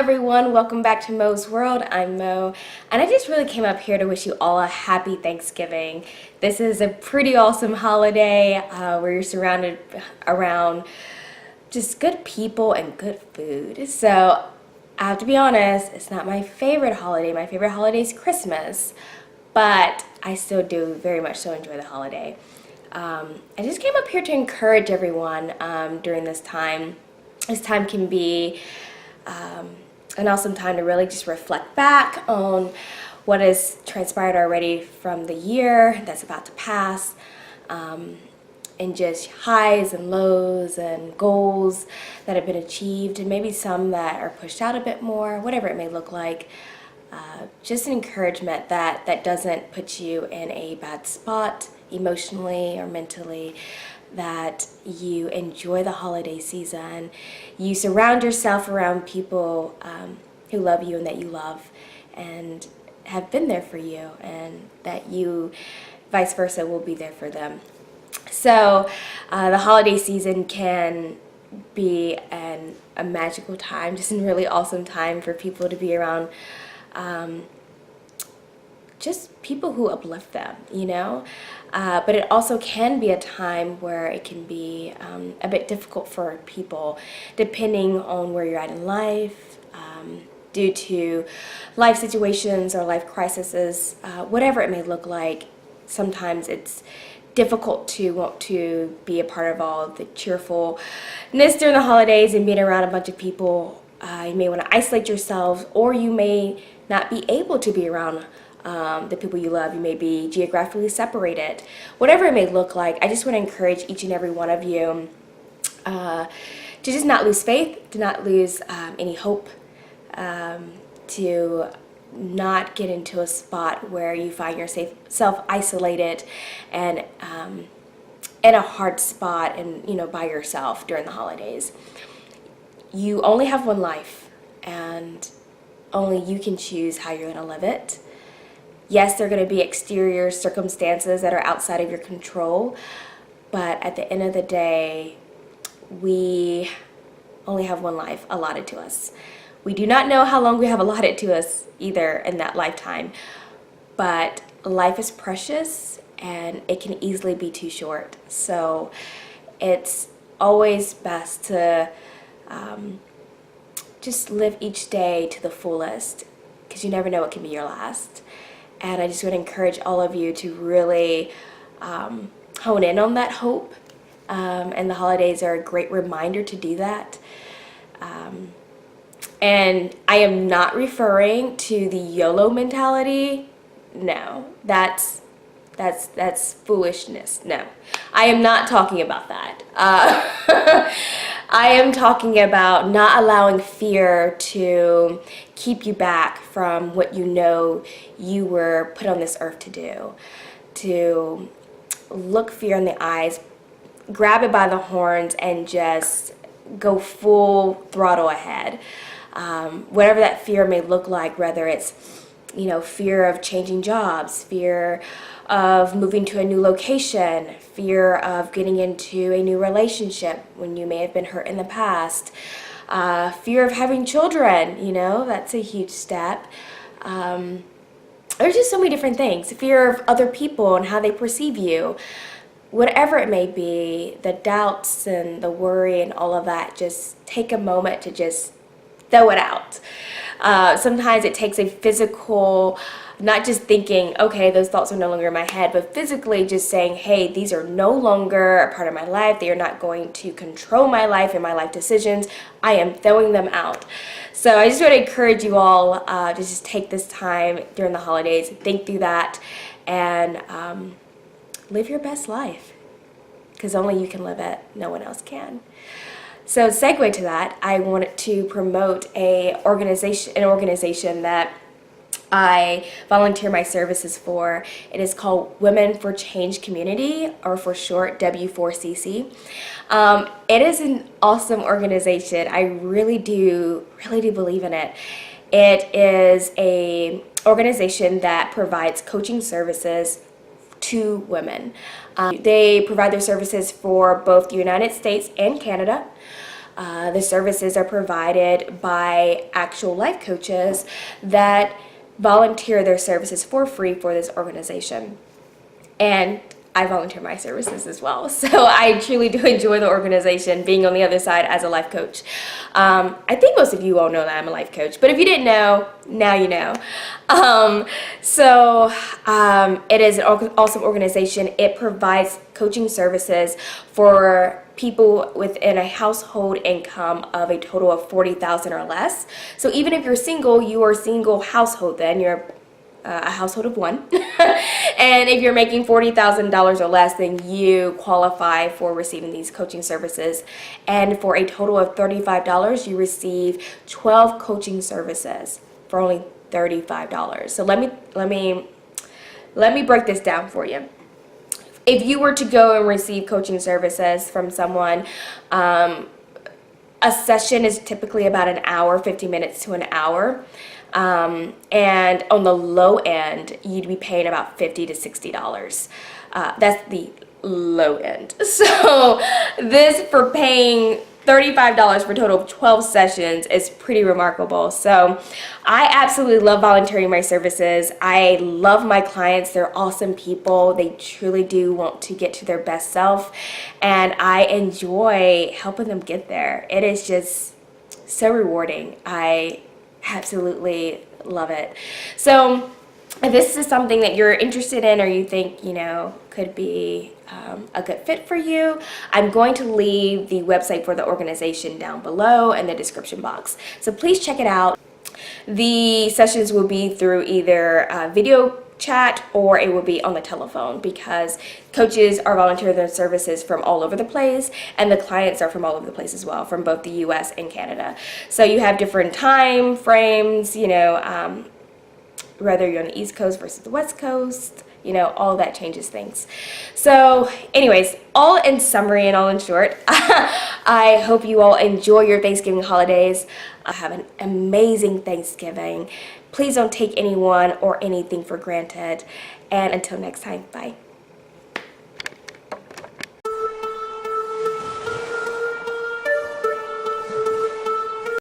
everyone, welcome back to Mo's World. I'm Mo, and I just really came up here to wish you all a happy Thanksgiving. This is a pretty awesome holiday where you're surrounded around just good people and good food. So I have to be honest, it's not my favorite holiday. My favorite holiday is Christmas, but I still do very much so enjoy the holiday. I just came up here to encourage everyone during this time. This time can be an awesome time to really just reflect back on what has transpired already from the year that's about to pass, and just highs and lows and goals that have been achieved, and maybe some that are pushed out a bit more, whatever it may look like. Just an encouragement that doesn't put you in a bad spot emotionally or mentally, that you enjoy the holiday season, you surround yourself around people who love you and that you love and have been there for you, and that you vice versa will be there for them. So the holiday season can be a magical time, just a really awesome time for people to be around just people who uplift them, you know? But it also can be a time where it can be a bit difficult for people, depending on where you're at in life, due to life situations or life crises, whatever it may look like. Sometimes it's difficult to want to be a part of all the cheerfulness during the holidays and being around a bunch of people. You may want to isolate yourselves, or you may not be able to be around the people you love. You may be geographically separated. Whatever it may look like, I just want to encourage each and every one of you to just not lose faith, to not lose any hope, to not get into a spot where you find yourself isolated and in a hard spot and, by yourself during the holidays. You only have one life, and only you can choose how you're going to live it. Yes, there are going to be exterior circumstances that are outside of your control, but at the end of the day, we only have one life allotted to us. We do not know how long we have allotted to us either in that lifetime, but life is precious and it can easily be too short. So it's always best to just live each day to the fullest, because you never know what can be your last. And I just would encourage all of you to really hone in on that hope. And the holidays are a great reminder to do that. And I am not referring to the YOLO mentality. No, that's foolishness. No, I am not talking about that. I am talking about not allowing fear to keep you back from what you know you were put on this earth to do. To look fear in the eyes, grab it by the horns, and just go full throttle ahead. Whatever that fear may look like, whether it's, fear of changing jobs, fear of moving to a new location, fear of getting into a new relationship when you may have been hurt in the past, fear of having children, that's a huge step. There's just so many different things. Fear of other people and how they perceive you. Whatever it may be, the doubts and the worry and all of that, just take a moment to just throw it out. Sometimes it takes a physical, not just thinking, okay, those thoughts are no longer in my head, but physically just saying, hey, these are no longer a part of my life. They are not going to control my life and my life decisions. I am throwing them out. So I just want to encourage you all to just take this time during the holidays, think through that, and live your best life, because only you can live it. No one else can. So segue to that, I wanted to promote an organization that I volunteer my services for. It is called Women for Change Community, or for short, W4CC. It is an awesome organization. I really do believe in it. It is an organization that provides coaching services to women. They provide their services for both the United States and Canada. The services are provided by actual life coaches that volunteer their services for free for this organization. And I volunteer my services as well. So I truly do enjoy the organization, being on the other side as a life coach. I think most of you all know that I'm a life coach, but if you didn't know, now you know. It is an awesome organization. It provides coaching services for people within a household income of a total of $40,000 or less. So even if you're single, you are a single household, then you're a household of one. And if you're making $40,000 or less, then you qualify for receiving these coaching services. And for a total of $35, you receive 12 coaching services for only $35. So let me break this down for you. If you were to go and receive coaching services from someone, a session is typically about an hour, 50 minutes to an hour. And on the low end, you'd be paying about $50 to $60. That's the low end. So this, for paying $35 for a total of 12 sessions, is pretty remarkable. So I absolutely love volunteering my services. I love my clients. They're awesome people. They truly do want to get to their best self, and I enjoy helping them get there. It is just so rewarding. I absolutely love it. So if this is something that you're interested in, or you think, could be a good fit for you, I'm going to leave the website for the organization down below in the description box. So please check it out. The sessions will be through either video chat, or it will be on the telephone, because coaches are volunteering their services from all over the place, and the clients are from all over the place as well, from both the US and Canada. So you have different time frames, whether you're on the East Coast versus the West Coast, all that changes things. So anyways, all in summary and all in short, I hope you all enjoy your Thanksgiving holidays. Have an amazing Thanksgiving. Please don't take anyone or anything for granted. And until next time, bye.